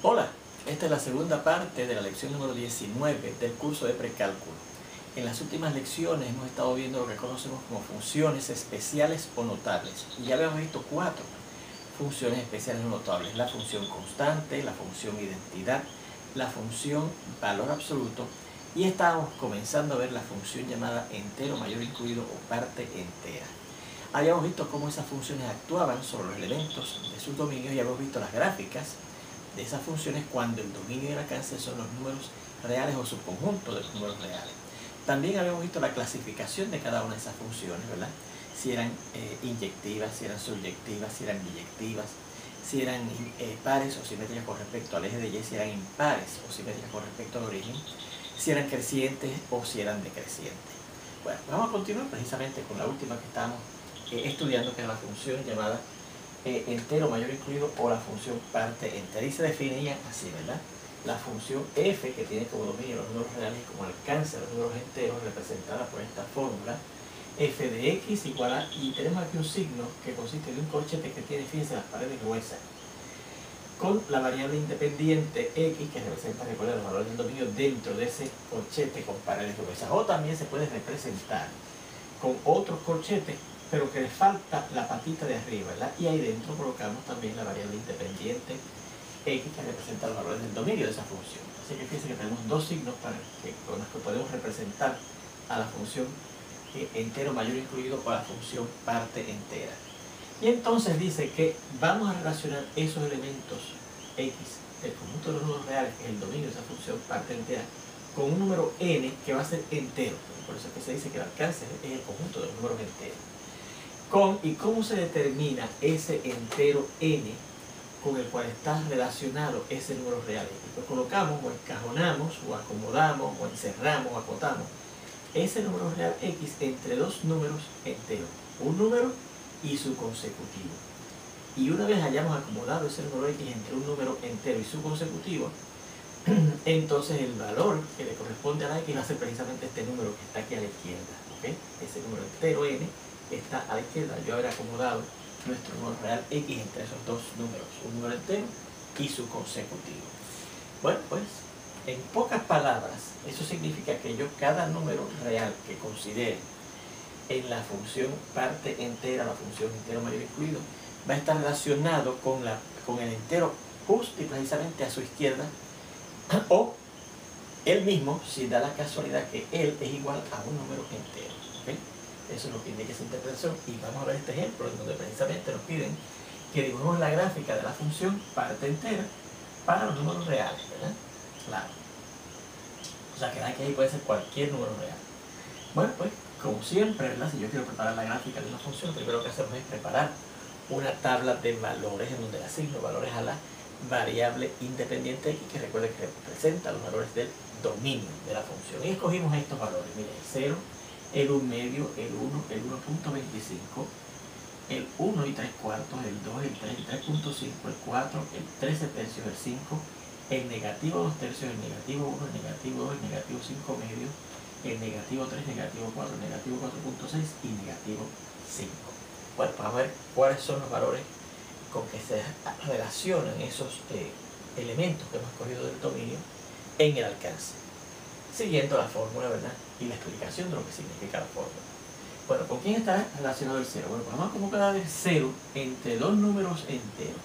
Hola, esta es la segunda parte de la lección número 19 del curso de precálculo. En las últimas lecciones hemos estado viendo lo que conocemos como funciones especiales o notables. Y ya habíamos visto 4 funciones especiales o notables: la función constante, la función identidad, la función valor absoluto, y estábamos comenzando a ver la función llamada entero mayor incluido o parte entera. Habíamos visto cómo esas funciones actuaban sobre los elementos de sus dominios y habíamos visto las gráficas de esas funciones cuando el dominio y el alcance son los números reales o subconjuntos de los números reales. También habíamos visto la clasificación de cada una de esas funciones, ¿verdad? Si eran inyectivas, si eran subyectivas, si eran biyectivas, si eran pares o simétricas con respecto al eje de Y, si eran impares o simétricas con respecto al origen, si eran crecientes o si eran decrecientes. Bueno, vamos a continuar precisamente con la última que estábamos estudiando, que es la función llamada entero mayor incluido o la función parte entera, y se definía así, ¿verdad? La función f, que tiene como dominio los números reales y como alcance los números enteros, representada por esta fórmula f de x igual a, y tenemos aquí un signo que consiste de un corchete que tiene, fíjense, las paredes gruesas, con la variable independiente x, que representa, recuerden, los valores del dominio dentro de ese corchete con paredes gruesas. O también se puede representar con otros corchetes, pero que le falta la patita de arriba, ¿verdad? Y ahí dentro colocamos también la variable independiente x, que representa los valores del dominio de esa función. Así que fíjense que tenemos dos signos con los que podemos representar a la función entero mayor incluido o a la función parte entera. Y entonces dice que vamos a relacionar esos elementos x del conjunto de los números reales, que es el dominio de esa función parte entera, con un número n que va a ser entero. Por eso es que se dice que el alcance es el conjunto de los números enteros. ¿Y cómo se determina ese entero n con el cual está relacionado ese número real? Y pues colocamos o encajonamos o acomodamos o encerramos o acotamos ese número real x entre dos números enteros, un número y su consecutivo. Y una vez hayamos acomodado ese número x entre un número entero y su consecutivo, entonces el valor que le corresponde a la x va a ser precisamente este número que está aquí a la izquierda, ¿okay? Ese número entero n está a la izquierda. Yo habré acomodado nuestro número real x entre esos dos números, un número entero y su consecutivo. Bueno, pues en pocas palabras, eso significa que yo cada número real que considere en la función parte entera, la función entero mayor incluido, va a estar relacionado con el entero justo y precisamente a su izquierda, o él mismo, si da la casualidad que él es igual a un número entero, ¿okay? Eso es lo que indica esa interpretación, y vamos a ver este ejemplo en donde precisamente nos piden que dibujemos la gráfica de la función parte entera para los números reales, ¿verdad? Claro. O sea, que ahí puede ser cualquier número real. Bueno, pues, como siempre, ¿verdad? Si yo quiero preparar la gráfica de una función, primero que hacemos es preparar una tabla de valores en donde le asigno valores a la variable independiente x, que recuerden que representa los valores del dominio de la función. Y escogimos estos valores, miren, el 0, el 1 medio, el 1, el 1.25, el 1 y 3 cuartos, el 2, el 3, el 3.5, el 4, el 13 tercios, el 5, el negativo 2 tercios, el negativo 1, el negativo 2, el negativo 5 medios, el negativo 3, negativo 4, el negativo 4.6 y negativo 5. Bueno, vamos a ver cuáles son los valores con que se relacionan esos elementos que hemos escogido del dominio en el alcance, siguiendo la fórmula, ¿verdad? Y la explicación de lo que significa la fórmula. Bueno, ¿con quién está relacionado el 0? Bueno, pues vamos a acomodar el 0 entre dos números enteros.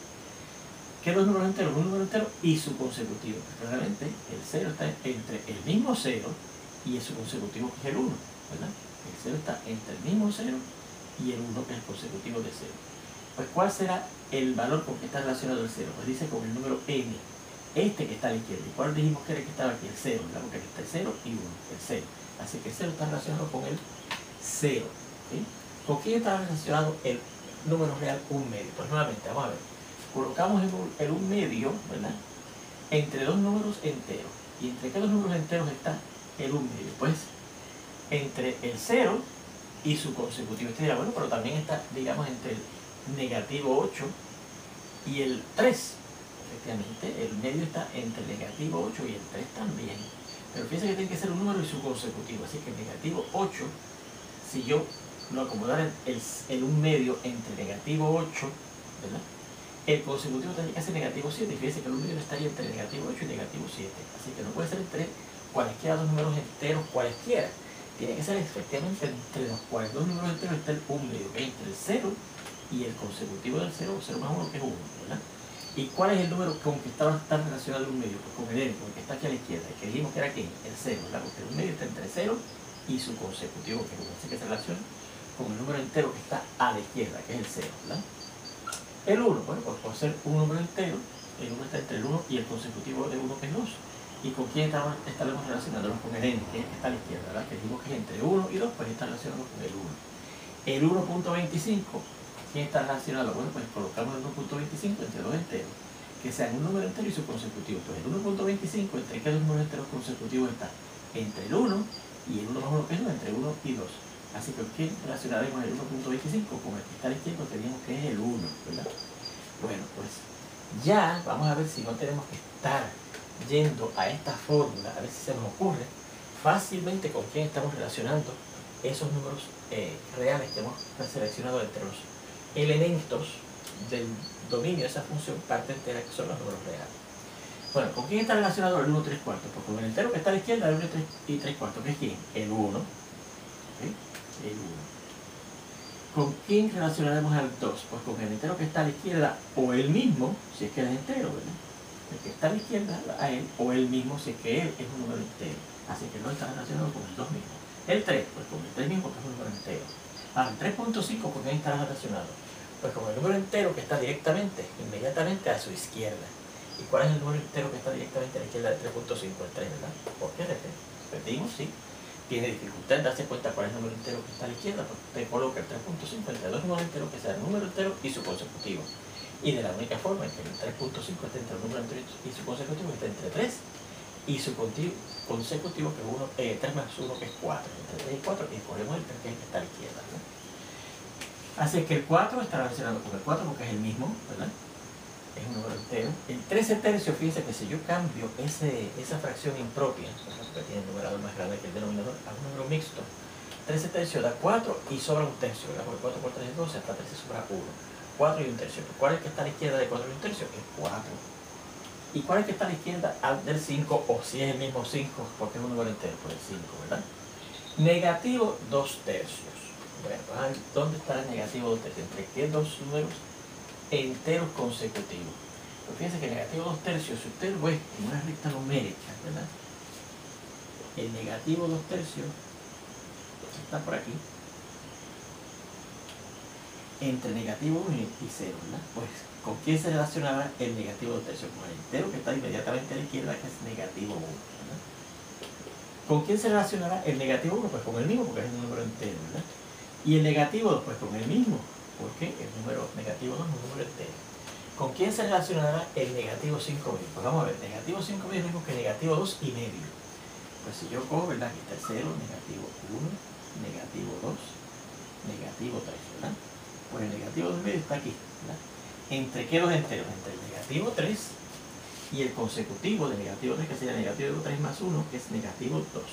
¿Qué dos números enteros? Un número entero y su consecutivo. Realmente el 0 está entre el mismo 0 y su consecutivo, que es el 1, ¿verdad? El 0 está entre el mismo 0 y el 1, que es el consecutivo de 0. Pues, ¿cuál será el valor con que está relacionado el 0? Pues dice con el número n, este que está a la izquierda. ¿Y cuál dijimos que era el que estaba aquí? El 0, ¿verdad? Porque aquí está el 0 y 1, el 0. Así que el 0 está relacionado con el 0. ¿Sí? ¿Con quién está relacionado el número real 1 medio? Pues nuevamente, vamos a ver. Colocamos el 1 medio, ¿verdad? Entre dos números enteros. ¿Y entre qué dos números enteros está el 1 medio? Pues entre el 0 y su consecutivo. Usted dirá, bueno, pero también está, digamos, entre el negativo 8 y el 3. Efectivamente, el medio está entre el negativo 8 y el 3 también. Pero fíjense que tiene que ser un número y su consecutivo. Así que el negativo 8, si yo lo acomodara el 1 medio entre negativo 8, ¿verdad? El consecutivo tendría que ser negativo 7, y fíjense que el 1 medio estaría entre negativo 8 y negativo 7, así que no puede ser entre cualesquiera dos números enteros cualesquiera, tiene que ser efectivamente entre los cuales dos números enteros está el 1 medio, que es entre el 0 y el consecutivo del 0, 0 más 1, que es 1, ¿verdad? ¿Y cuál es el número con que está relacionado el 1 medio? Pues con el n, porque está aquí a la izquierda, que dijimos que era ¿quién? El 0, ¿verdad? Porque el 1 medio está entre 0 y su consecutivo, que es 1, así que se relaciona con el número entero que está a la izquierda, que es el 0, ¿verdad? El 1, bueno, pues puede ser un número entero, el 1 está entre el 1 y el consecutivo de 1, que es 2. ¿Y con quién estaremos relacionándonos? Con el n, que es el que está a la izquierda, ¿verdad? Que dijimos que es entre 1 y 2, pues está relacionado con el 1. El 1.25, ¿quién está relacionado? Bueno, pues colocamos el 1.25 entre dos enteros, que sean un número entero y su consecutivo. Pues el 1.25, ¿entre qué dos números enteros consecutivos está? Entre el 1 y el 1 más 1, que es 1, entre 1 y 2. Así que ¿quién relacionaremos el 1.25? Con el que está a la izquierda, que dijimos que es el 1, ¿verdad? Bueno, pues ya vamos a ver si no tenemos que estar yendo a esta fórmula, a ver si se nos ocurre fácilmente con quién estamos relacionando esos números reales que hemos seleccionado entre los elementos del dominio de esa función parte entera, que son los números reales. Bueno, ¿con quién está relacionado el 1 3 cuartos? Pues con el entero que está a la izquierda, el 1 y 3 cuartos, que es quién? El 1. ¿Okay? El 1. ¿Con quién relacionaremos al 2? Pues con el entero que está a la izquierda o el mismo, si es que él es entero, ¿verdad? El que está a la izquierda a él, o él mismo, si es que él es un número entero. Así que no está relacionado con el 2 mismo. El 3, pues con el 3 mismo, que es un número entero. Ahora, el 3.5, ¿con quién está relacionado? Pues con el número entero que está directamente, inmediatamente a su izquierda. ¿Y cuál es el número entero que está directamente a la izquierda del 3.5? El 3, ¿verdad? ¿Por qué? Repetimos, sí. Tiene dificultad en darse cuenta cuál es el número entero que está a la izquierda, pues usted coloca el 3.5 entre dos números enteros, que sea el número entero y su consecutivo. Y de la única forma en que el 3.5 esté entre el número entero y su consecutivo, está entre 3 y su consecutivo, que es 3 más 1, que es 4. Entre 3 y 4, y escogemos el 3, que es el que está a la izquierda, ¿no? Así que el 4 está relacionado con el 4 porque es el mismo, ¿verdad? Es un número entero. El 13 tercios, fíjense que si yo cambio esa fracción impropia, porque tiene el numerador más grande que el denominador, a un número mixto, 13 tercios da 4 y sobra un tercio, ¿verdad? Porque 4 por 3 es 12, hasta 13 sobra 1. 4 y un tercio. ¿Cuál es el que está a la izquierda de 4 y un tercio? Es 4. ¿Y cuál es el que está a la izquierda del 5? O si es el mismo 5, porque es un número entero, por el 5, ¿verdad? Negativo 2 tercios. Bueno, ¿dónde está el negativo 2 tercios? ¿Entre qué dos números enteros consecutivos? Pues fíjense que el negativo 2 tercios, si usted lo ve en una recta numérica, ¿verdad? El negativo 2 tercios está por aquí, entre negativo 1 y 0, ¿verdad? Pues, ¿con quién se relacionará el negativo 2 tercios? Con el entero que está inmediatamente a la izquierda, que es negativo 1, ¿verdad? ¿Con quién se relacionará el negativo 1? Pues con el mismo, porque es un número entero, ¿verdad? Y el negativo 2, pues con el mismo, porque el número negativo 2 es un número entero. ¿Con quién se relacionará el negativo 5 medio? Pues vamos a ver, negativo 5 medio es lo mismo que negativo 2 y medio. Pues si yo cojo, ¿verdad? Aquí está el 0, negativo 1, negativo 2, negativo 3, ¿verdad? Pues el negativo 2 medio está aquí, ¿verdad? ¿Entre qué dos enteros? Entre el negativo 3 y el consecutivo de negativo 3, que sería negativo 3 más 1, que es negativo 2.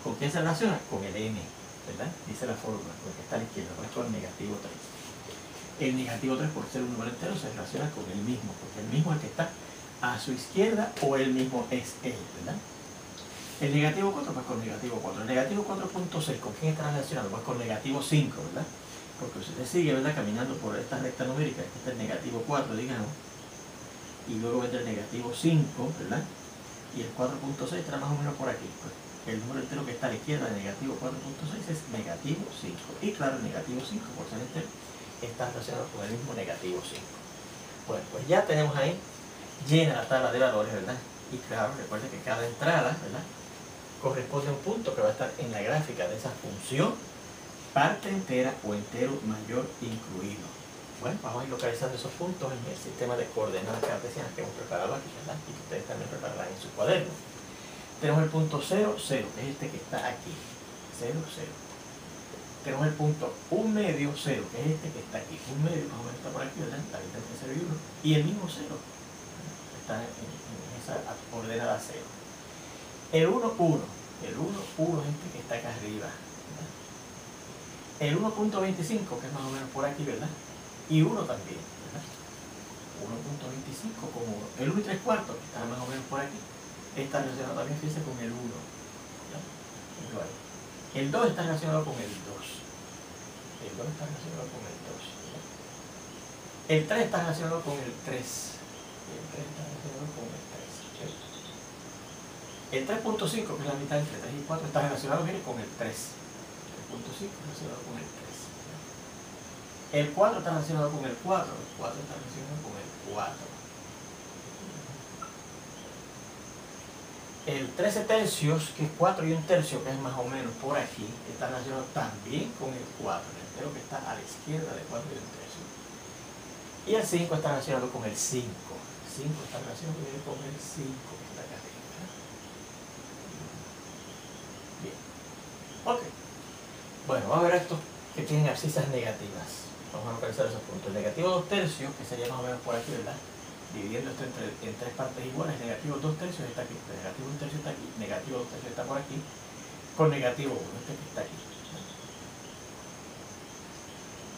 ¿Con quién se relaciona? Con el n, ¿verdad? Dice la fórmula, porque está a la izquierda, pues con el negativo 3. El negativo 3, por ser un número entero, se relaciona con el mismo, porque el mismo es el que está a su izquierda o el mismo es él, ¿verdad? El negativo 4, pues con negativo 4. El negativo 4.6, ¿con quién está relacionado? Pues con negativo 5, ¿verdad? Porque usted sigue, ¿verdad? Caminando por esta recta numérica, este es el negativo 4, digamos, y luego vendrá el negativo 5, ¿verdad? Y el 4.6 estará más o menos por aquí. Pues el número entero que está a la izquierda de negativo 4.6 es negativo 5. Y claro, el negativo 5, por ser entero, está relacionado con el mismo negativo 5. Bueno, pues ya tenemos ahí llena la tabla de valores, ¿verdad? Y claro, recuerden que cada entrada, ¿verdad?, corresponde a un punto que va a estar en la gráfica de esa función, parte entera o entero mayor incluido. Bueno, vamos a ir localizando esos puntos en el sistema de coordenadas cartesianas que hemos preparado aquí, ¿verdad? Y que ustedes también prepararán en su cuaderno. Tenemos el punto 0, 0, que es este que está aquí. 0, 0. Tenemos el punto 1 medio, 0, que es este que está aquí. 1 medio, más o menos está por aquí, ¿verdad? La mitad entre 0 y 1. Y el mismo 0. Está en esa ordenada 0. El 1, 1. El 1, 1 es este que está acá arriba, ¿verdad? El 1.25, que es más o menos por aquí, ¿verdad? Y 1 también, ¿verdad? 1.25 con 1. El 1 y 3 cuartos, que está más o menos por aquí, está relacionado también, fíjense, con el 1. ¿Ya? Igual. El 2 está relacionado con el 2. El 2 está relacionado con el 2. ¿Ya? El 3 está relacionado con el 3. El 3 está relacionado con el 3. ¿Ya? El 3.5, que es la mitad entre 3 y 4, está relacionado, mire, con el 3. 3.5 relacionado con el 3. ¿Ya? El 4 está relacionado con el 4. El 4 está relacionado con el 4. El 13 tercios, que es 4 y 1 tercio, que es más o menos por aquí, está relacionado también con el 4, el entero que está a la izquierda de 4 y 1 tercio. Y el 5 está relacionado con el 5. El 5 está relacionado con el 5, que está acá arriba. Bien. Ok. Bueno, vamos a ver estos que tienen abscisas negativas. Vamos a localizar esos puntos. El negativo 2 tercios, que sería más o menos por aquí, ¿verdad? Dividiendo esto en tres partes iguales, negativo 2 tercios está aquí, negativo 1 tercio está aquí, negativo 2 tercios está por aquí, con negativo 1, este que está aquí.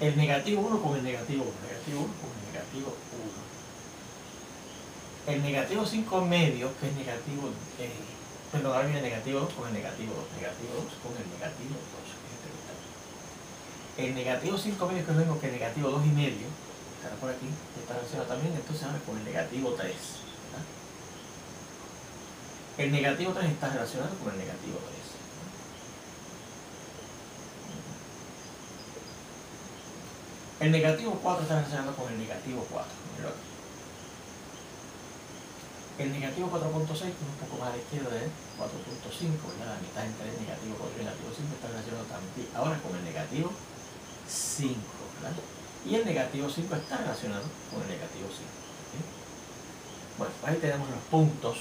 El negativo 1 con el negativo 1, negativo 1 con el negativo 1. El negativo 5 medio, que es negativo, perdón, ahora viene negativo 2 con el negativo 2, negativo 2 con el negativo 2, que es este que está aquí. El negativo 5 medio, que es lo mismo que el negativo 2 y medio, estará por aquí, está relacionado también, entonces ahora con el negativo 3. ¿Verdad? El negativo 3 está relacionado con el negativo 3. El negativo 4 está relacionado con el negativo 4. El negativo 4.6, que es un poco más a la izquierda de 4.5, ¿verdad? La mitad entre el negativo 4 y el negativo 5 está relacionado también ahora con el negativo 5, ¿verdad? Y el negativo 5 está relacionado con el negativo 5. ¿Sí? Bueno, ahí tenemos los puntos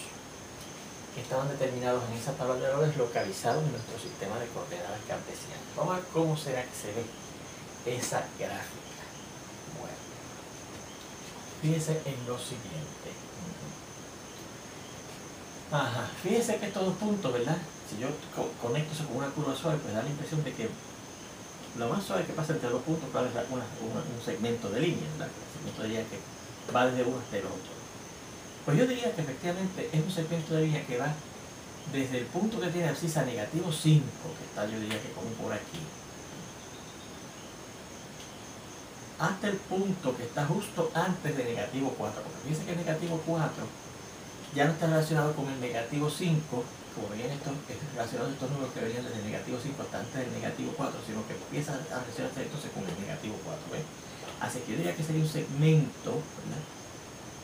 que estaban determinados en esa tabla de valores localizados en nuestro sistema de coordenadas cartesianas. Vamos a ver cómo será que se ve esa gráfica. Bueno, fíjese en lo siguiente. Ajá, fíjese que estos dos puntos, ¿verdad? Si yo conecto eso con una curva suave, pues da la impresión de que lo más suave que pasa entre dos puntos, claro, es un segmento de línea, ¿verdad? El segmento de línea que va desde uno hasta el otro. Pues yo diría que efectivamente es un segmento de línea que va desde el punto que tiene abscisa negativo 5, que está, yo diría que como por aquí, hasta el punto que está justo antes de negativo 4, porque fíjense que el negativo 4 ya no está relacionado con el negativo 5, como venían relacionados estos números que venían desde el negativo 5 hasta antes del negativo 4, sino que empieza a relacionarse entonces con el negativo 4, ¿ves? Así que yo diría que sería un segmento, ¿verdad?,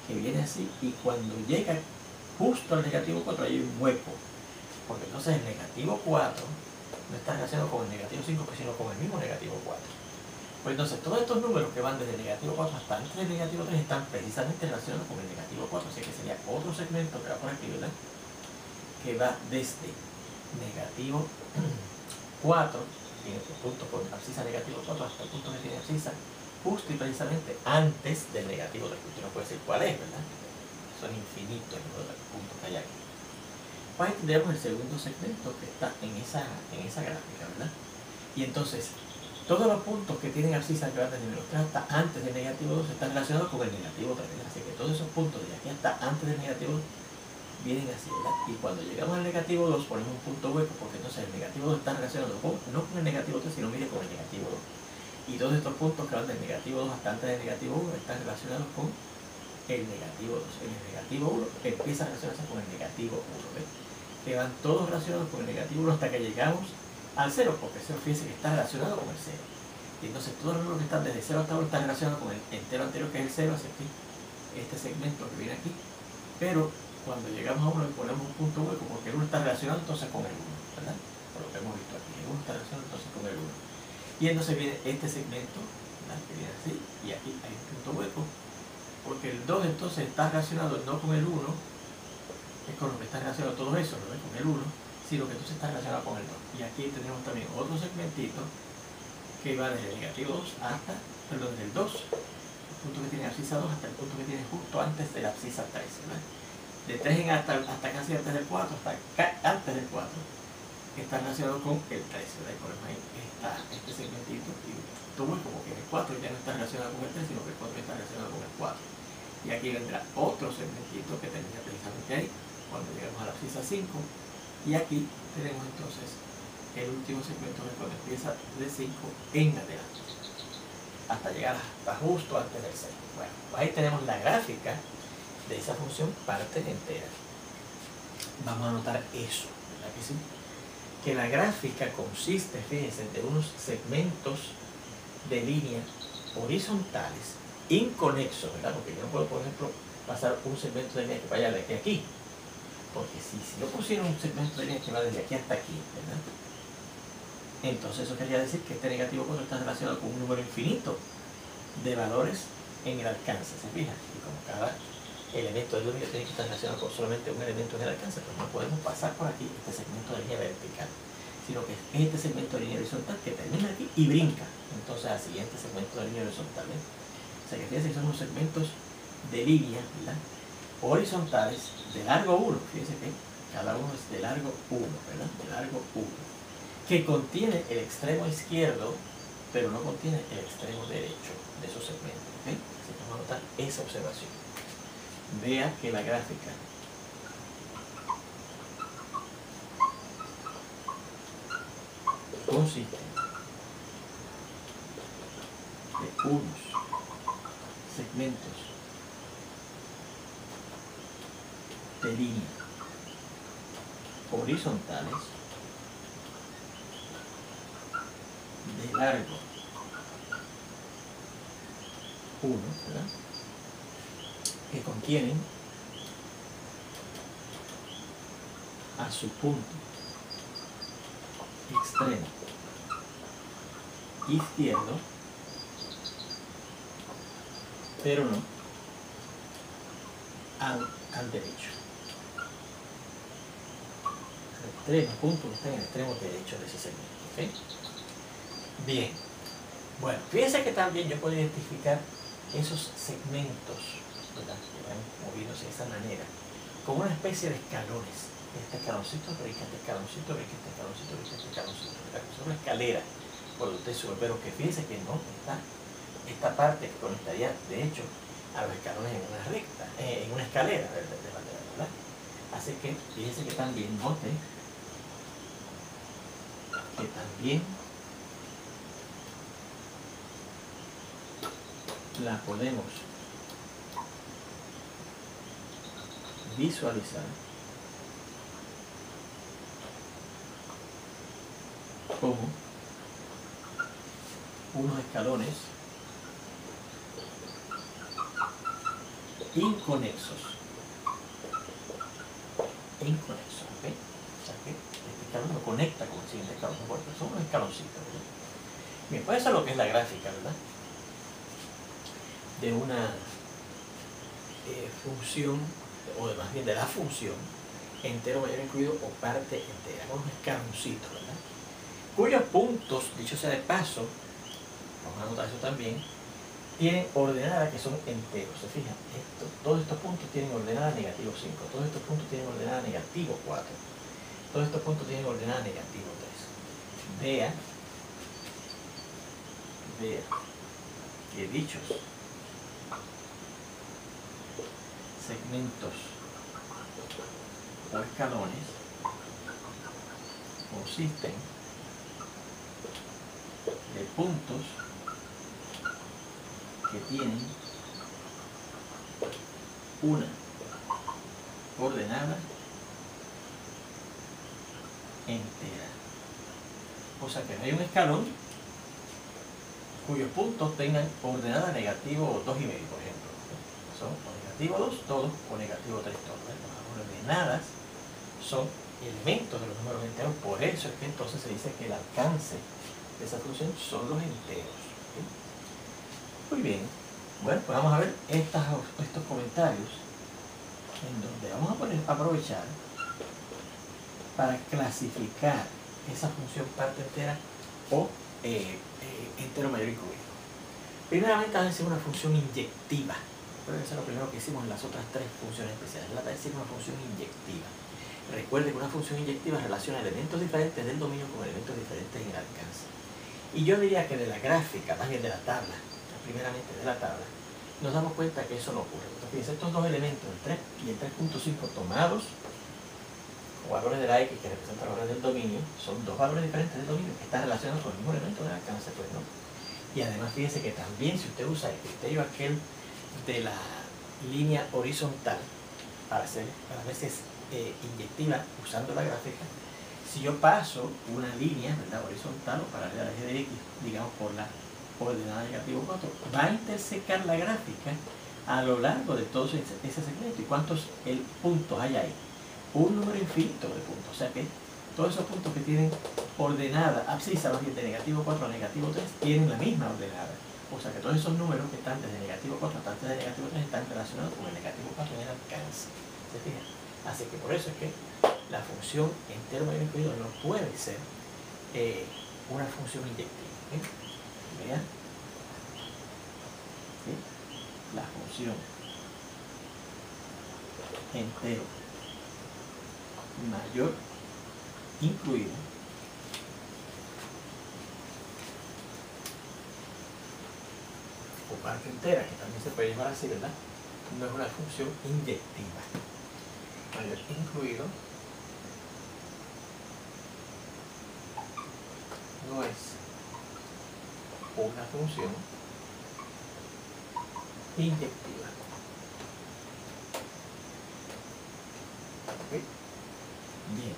que viene así, y cuando llega justo al negativo 4 hay un hueco, porque entonces el negativo 4 no está relacionado con el negativo 5, sino con el mismo negativo 4. Pues entonces todos estos números que van desde el negativo 4 hasta antes del negativo 3 están precisamente relacionados con el negativo 4, así que sería otro segmento que va por aquí, ¿verdad?, que va desde negativo 4, tiene el punto con abscisa negativo 4, hasta el punto que tiene abscisa justo y precisamente antes del negativo 3, que usted no puede decir cuál es, ¿verdad? Son infinitos los puntos que hay aquí. Pues ahí tendríamos el segundo segmento que está en esa gráfica, ¿verdad? Y entonces, todos los puntos que tienen abscisa que van desde menos 3 hasta antes del negativo 2 están relacionados con el negativo 3, ¿verdad? Así que todos esos puntos de aquí hasta antes del negativo 2 vienen así, ¿verdad? Y cuando llegamos al negativo 2 ponemos un punto hueco, porque entonces el negativo 2 está relacionado no con el negativo 3, sino mire con el negativo 2. Y todos estos puntos que van del negativo 2 hasta antes del negativo 1 están relacionados con el negativo 2. El negativo 1 empieza a relacionarse con el negativo 1, ¿ves? Que van todos relacionados con el negativo 1 hasta que llegamos al 0, porque el 0, fíjense que está relacionado con el 0. Y entonces todos los números que están desde 0 hasta 1 están relacionados con el entero anterior, que es el 0, así que este segmento que viene aquí. Pero cuando llegamos a 1 le ponemos un punto hueco, porque el 1 está relacionado entonces con el 1, ¿verdad? Por lo que hemos visto aquí, el 1 está relacionado entonces con el 1. Y entonces viene este segmento, ¿verdad?, que viene así, y aquí hay un punto hueco, porque el 2 entonces está relacionado no con el 1, es con lo que está relacionado todo eso, ¿no?, con el 1, sino que entonces está relacionado con el 2. Y aquí tenemos también otro segmentito que va desde el negativo 2 hasta, perdón, desde el 2, el punto que tiene abscisa 2 hasta el punto que tiene justo antes de la abscisa 3, ¿verdad? De 3 en hasta casi antes del 4, hasta antes del 4, que está relacionado con el 3, ¿verdad? Y por ejemplo ahí está este segmentito, y todo es como que el 4 ya no está relacionado con el 3, sino que el 4 está relacionado con el 4. Y Y aquí vendrá otro segmentito que termina precisamente ahí, cuando lleguemos a la abscisa 5. Y aquí tenemos entonces el último segmento de cuando empieza de 5 en adelante, hasta llegar hasta justo antes del 6. Bueno, pues ahí tenemos la gráfica de esa función parte entera. Vamos a anotar eso, ¿verdad que sí? Que la gráfica consiste, fíjense, de unos segmentos de línea horizontales inconexos, ¿verdad? Porque yo no puedo, por ejemplo, pasar un segmento de línea que vaya de aquí a aquí, porque si yo pusiera un segmento de línea que va desde aquí hasta aquí, ¿verdad? Entonces eso quería decir que este negativo 4 está relacionado con un número infinito de valores en el alcance, ¿se fijan? Y como cada elemento del dominio tiene que estar relacionado con solamente un elemento en el alcance, pues no podemos pasar por aquí este segmento de línea vertical, sino que es este segmento de línea horizontal que termina aquí y brinca entonces al siguiente segmento de línea horizontal, ¿ves? O sea que fíjense que son unos segmentos de línea, ¿verdad?, horizontales de largo 1, fíjense que cada uno es de largo 1, ¿verdad?, de largo 1, que contiene el extremo izquierdo, pero no contiene el extremo derecho de esos segmentos, ¿ok? Así que vamos a notar esa observación. Vea que la gráfica consiste de unos segmentos de línea horizontales de largo 1, ¿verdad?, que contienen a su punto extremo izquierdo, pero no al derecho. El extremo punto que está en el extremo derecho de ese segmento, ¿ok? Bien, bueno, fíjense que también yo puedo identificar esos segmentos, ¿verdad?, que van moviéndose de esa manera, como una especie de escalones. Este escaloncito brinca, este escaloncito brinca, este escaloncito brinca, este escaloncito, ¿verdad? Es una escalera por donde usted sube, pero que fíjense que no está esta parte que conectaría, de hecho, a los escalones en una recta, en una escalera, ¿verdad? Así que fíjense que también note que también la podemos visualizar como unos escalones inconexos, ¿ok? O sea que este escalón no conecta con el siguiente escalón, porque son unos escaloncitos, ¿verdad? Bien, pues eso es lo que es la gráfica, ¿verdad?, de una función, o más bien de la función entero mayor incluido o parte entera, unos escaloncitos, ¿verdad?, cuyos puntos, dicho sea de paso, vamos a anotar eso también, tienen ordenada que son enteros. Se fijan, todos estos puntos tienen ordenada negativo 5, todos estos puntos tienen ordenada negativo 4, todos estos puntos tienen ordenada negativo 3. Vea que dichos segmentos o escalones consisten de puntos que tienen una ordenada entera. O sea que no hay un escalón cuyos puntos tengan ordenada negativo 2,5, por ejemplo. Son o negativo 2 todos o negativo 3 todos. Las ordenadas son elementos de los números enteros, por eso es que entonces se dice que el alcance de esa función son los enteros. ¿Sí? Muy bien, bueno, pues vamos a ver estos comentarios en donde vamos a aprovechar para clasificar esa función parte entera o entero mayor incluido. Primeramente vamos a decir una función inyectiva. Creo que eso es lo primero que hicimos en las otras tres funciones especiales. La decir una función inyectiva. Recuerde que una función inyectiva relaciona elementos diferentes del dominio con elementos diferentes en el alcance. Y yo diría que de la gráfica, más bien de la tabla, primeramente de la tabla, nos damos cuenta que eso no ocurre. Entonces, fíjense, estos dos elementos, el 3 y el 3.5 tomados como valores de la X que representan valores del dominio, son dos valores diferentes del dominio que están relacionados con el mismo elemento del alcance, pues no. Y además fíjense que también si usted usa el criterio aquel de la línea horizontal para hacer a veces inyectiva usando la gráfica, si yo paso una línea, ¿verdad?, horizontal o paralela al eje de X, digamos por la coordenada negativo 4, va a intersecar la gráfica a lo largo de todo ese segmento. ¿Y cuántos puntos hay ahí? Un número infinito de puntos. O sea que todos esos puntos que tienen ordenada abscisa, más bien de negativo 4 a negativo 3, tienen la misma ordenada. O sea que todos esos números que están desde negativo 4 hasta antes de negativo 3 están relacionados con el negativo 4 en el alcance. ¿Se fijan? Así que por eso es que la función entero mayor incluido no puede ser una función inyectiva. Vean. ¿Sí? La función entero mayor incluido o parte entera, que también se puede llamar así, ¿verdad? No es una función inyectiva. Mayor incluido no es una función inyectiva. ¿Okay? Bien.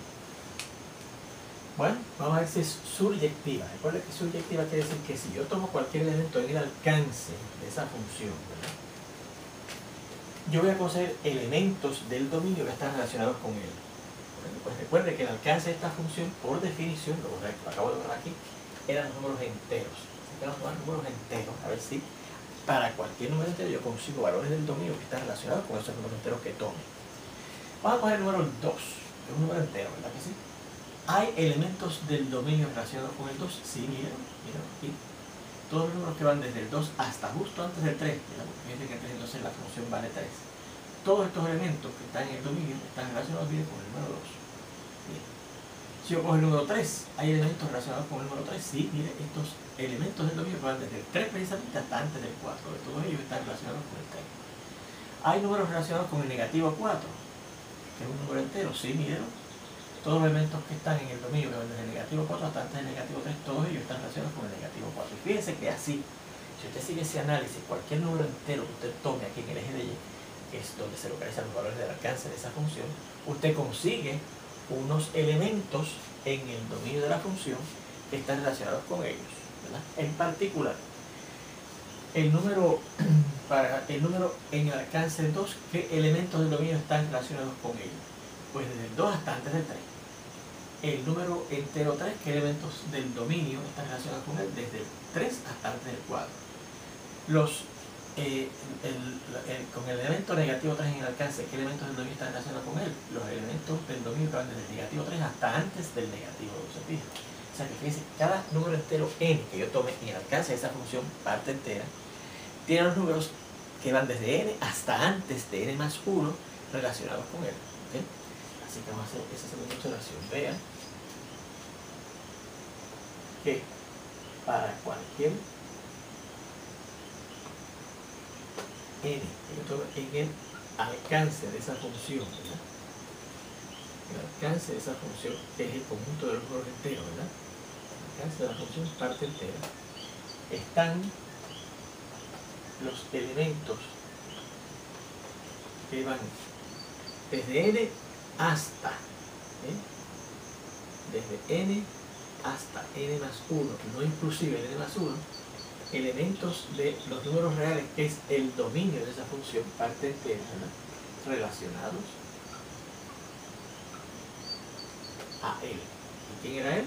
Bueno, vamos a ver si es suryectiva. Recuerda que suryectiva quiere decir que si yo tomo cualquier elemento en el alcance de esa función, ¿verdad?, yo voy a conocer elementos del dominio que están relacionados con él. Bueno, pues recuerde que el alcance de esta función, por definición, lo acabo de ver aquí, eran números enteros. Así que vamos a tomar números enteros, a ver si para cualquier número entero yo consigo valores del dominio que están relacionados con esos números enteros que tome. Vamos a poner el número 2, que es un número entero, ¿verdad que sí? ¿Hay elementos del dominio relacionados con el 2? Sí, miren aquí. Todos los números que van desde el 2 hasta justo antes del 3, fíjense que antes entonces la función vale 3. Todos estos elementos que están en el dominio están relacionados bien con el número 2. Bien. Si yo cojo el número 3, ¿hay elementos relacionados con el número 3? Sí, miren, estos elementos del dominio que van desde el 3 precisamente hasta antes del 4. De todos ellos están relacionados con el 3. ¿Hay números relacionados con el negativo 4? Que es un número entero. Sí, miren. Todos los elementos que están en el dominio que van desde el negativo 4 hasta antes del negativo 3, todos ellos están relacionados con el negativo 4. Y fíjense que así, si usted sigue ese análisis, cualquier número entero que usted tome aquí en el eje de Y, que es donde se localizan los valores del alcance de esa función, usted consigue unos elementos en el dominio de la función que están relacionados con ellos, ¿verdad? En particular, el número en el alcance 2, ¿qué elementos del dominio están relacionados con ellos? Pues desde el 2 hasta antes del 3. El número entero 3, ¿qué elementos del dominio están relacionados con él? Desde el 3 hasta antes del 4. Con el elemento negativo 3 en el alcance, ¿qué elementos del dominio están relacionados con él? Los elementos del dominio que van desde el negativo 3 hasta antes del negativo 2. ¿Se fijan? O sea que fíjense, cada número entero n que yo tome en el alcance de esa función, parte entera, tiene los números que van desde n hasta antes de n más 1 relacionados con él. ¿Okay? Así que vamos a hacer esa segunda observación. Vean que para cualquier n que yo tome en el alcance de esa función, ¿verdad?, el alcance de esa función, que es el conjunto de los números enteros, ¿verdad?, el alcance de la función parte entera, están los elementos que van desde n hasta, desde n hasta n más 1, no inclusive n más 1, elementos de los números reales, que es el dominio de esa función, parte entera, ¿verdad?, relacionados a él. ¿Y quién era él?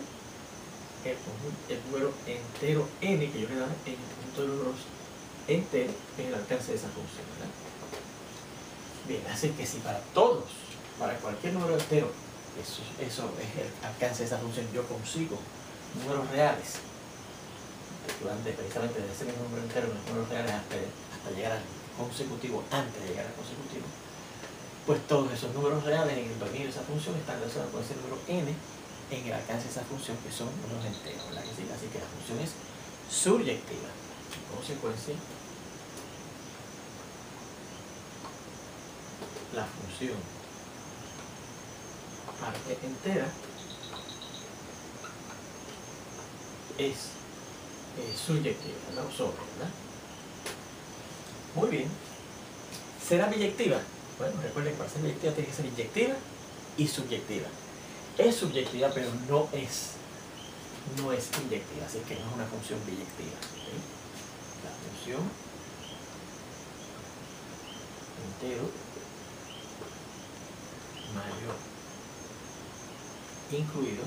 El número entero n que yo le daba en el conjunto de números enteros en el alcance de esa función, ¿verdad? Bien, así que si para todos, para cualquier número entero, eso es el alcance de esa función, yo consigo números reales que van precisamente de ese mismo número entero, los números reales hasta llegar al consecutivo, antes de llegar al consecutivo, pues todos esos números reales en el dominio de esa función están relacionados con ese número n en el alcance de esa función, que son números enteros, ¿verdad? Así que la función es suryectiva. En consecuencia, la función parte entera es subyectiva, ¿no? Sobre, ¿verdad? Muy bien. ¿Será biyectiva? Bueno, recuerden que para ser biyectiva tiene que ser inyectiva y subyectiva. Es subyectiva, pero no es inyectiva, así que no es una función biyectiva. ¿Okay? La función entero mayor incluido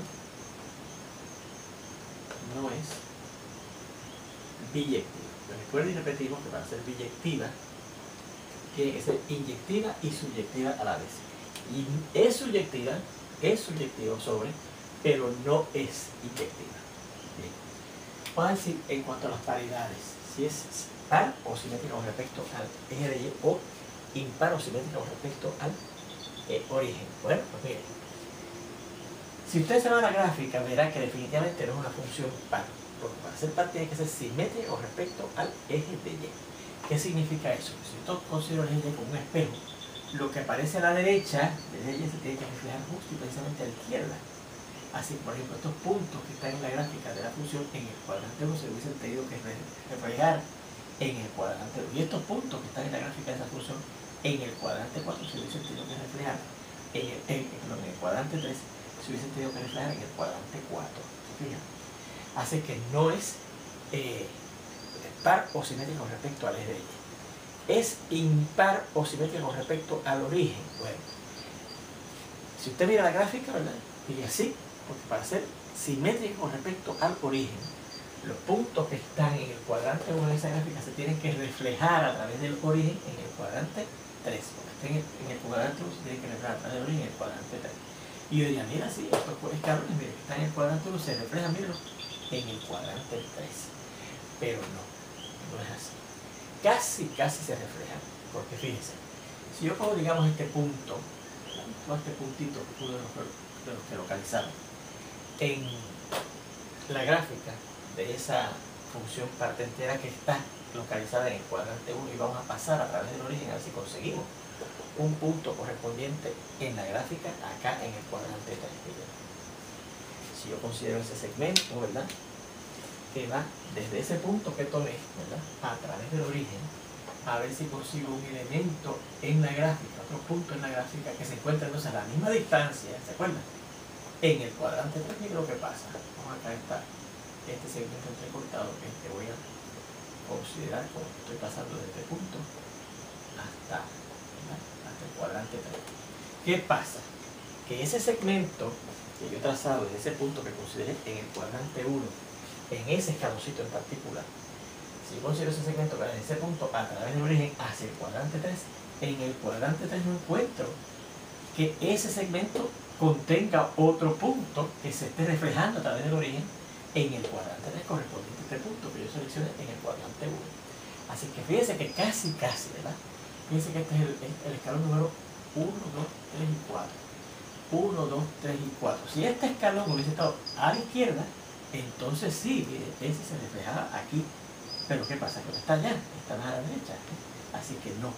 no es biyectiva. Recuerden y repetimos que para ser biyectiva tiene que ser inyectiva y subyectiva a la vez. Y es subyectiva sobre, pero no es inyectiva. Bien. Vamos a decir en cuanto a las paridades, si es par o simétrica con respecto al eje de Y o impar o simétrica con respecto al origen. Bueno, pues miren. Si usted se va a la gráfica, verá que definitivamente no es una función par, porque para ser par tiene que ser simétrica con respecto al eje de Y. ¿Qué significa eso? Si yo considero el eje Y como un espejo, lo que aparece a la derecha del eje Y se tiene que reflejar justo y precisamente a la izquierda. Así, por ejemplo, estos puntos que están en la gráfica de la función en el cuadrante 1 se hubiesen tenido que reflejar en el cuadrante 2. Y estos puntos que están en la gráfica de esa función en el cuadrante 4 se hubiesen tenido que reflejar en el cuadrante 3 se hubiesen tenido que reflejar en el cuadrante 4. Fíjate. Así que no es par o simétrica con respecto al eje de Y. Es impar o simétrica con respecto al origen. Bueno, si usted mira la gráfica, ¿verdad? Diría así, porque para ser simétrica con respecto al origen, los puntos que están en el cuadrante 1 de esa gráfica se tienen que reflejar a través del origen en el cuadrante 3. Porque en el cuadrante 1 se tienen que reflejar a través del origen en el cuadrante 3. Y yo diría, mira, sí, estos escalones, mira, que están en el cuadrante 1 se reflejan, mira, en el cuadrante 3. Pero no es así. Casi se reflejan. Porque fíjense, si yo pongo, digamos, este punto, todo este puntito que fue de los que localizaron en la gráfica de esa función parte entera que está localizada en el cuadrante 1 y vamos a pasar a través del origen a ver si conseguimos un punto correspondiente en la gráfica acá en el cuadrante 3. Si yo considero ese segmento, ¿verdad?, que va desde ese punto que tomé, ¿verdad?, a través del origen, a ver si consigo un elemento en la gráfica, otro punto en la gráfica que se encuentra entonces a la misma distancia, ¿se acuerdan?, en el cuadrante 3. Mira lo que pasa. Vamos acá está este segmento entrecortado que voy a considerar como estoy pasando desde este punto hasta el cuadrante 3. ¿Qué pasa? Que ese segmento que yo he trazado desde ese punto que consideré en el cuadrante 1, en ese escaloncito en particular, si yo considero ese segmento que en ese punto a través del origen hacia el cuadrante 3, en el cuadrante 3 no encuentro que ese segmento contenga otro punto que se esté reflejando a través del origen en el cuadrante 3 correspondiente a este punto que yo seleccioné en el cuadrante 1. Así que fíjense que casi, ¿verdad? Fíjense que este es el escalón número 1, 2, 3 y 4. 1, 2, 3 y 4. Si este escalón hubiese estado a la izquierda, entonces sí, mire, ese se reflejaba aquí. Pero ¿qué pasa? Que no está allá, está más a la derecha. Así que no.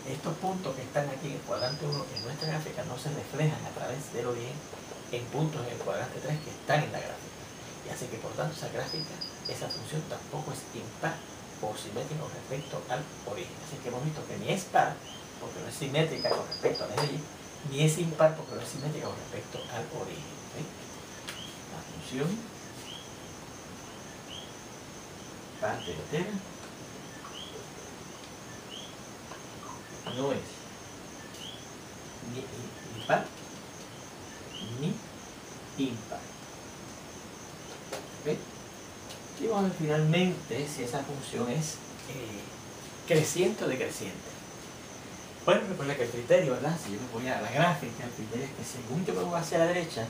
Estos puntos que están aquí en el cuadrante 1 en nuestra gráfica no se reflejan a través del origen en puntos en el cuadrante 3 que están en la gráfica. Y así que por tanto esa gráfica, esa función tampoco es impar o simétrica con respecto al origen. Así que hemos visto que ni es par, porque no es simétrica con respecto al eje, ni es impar porque no es simétrica con respecto al origen. ¿Sí? La función parte entera no es ni par ni impar. ¿Okay? Y vamos a ver finalmente si esa función es creciente o decreciente. Bueno, recuerda que el criterio, ¿verdad?, si yo me voy a la gráfica, el criterio es que según yo me voy hacia la derecha,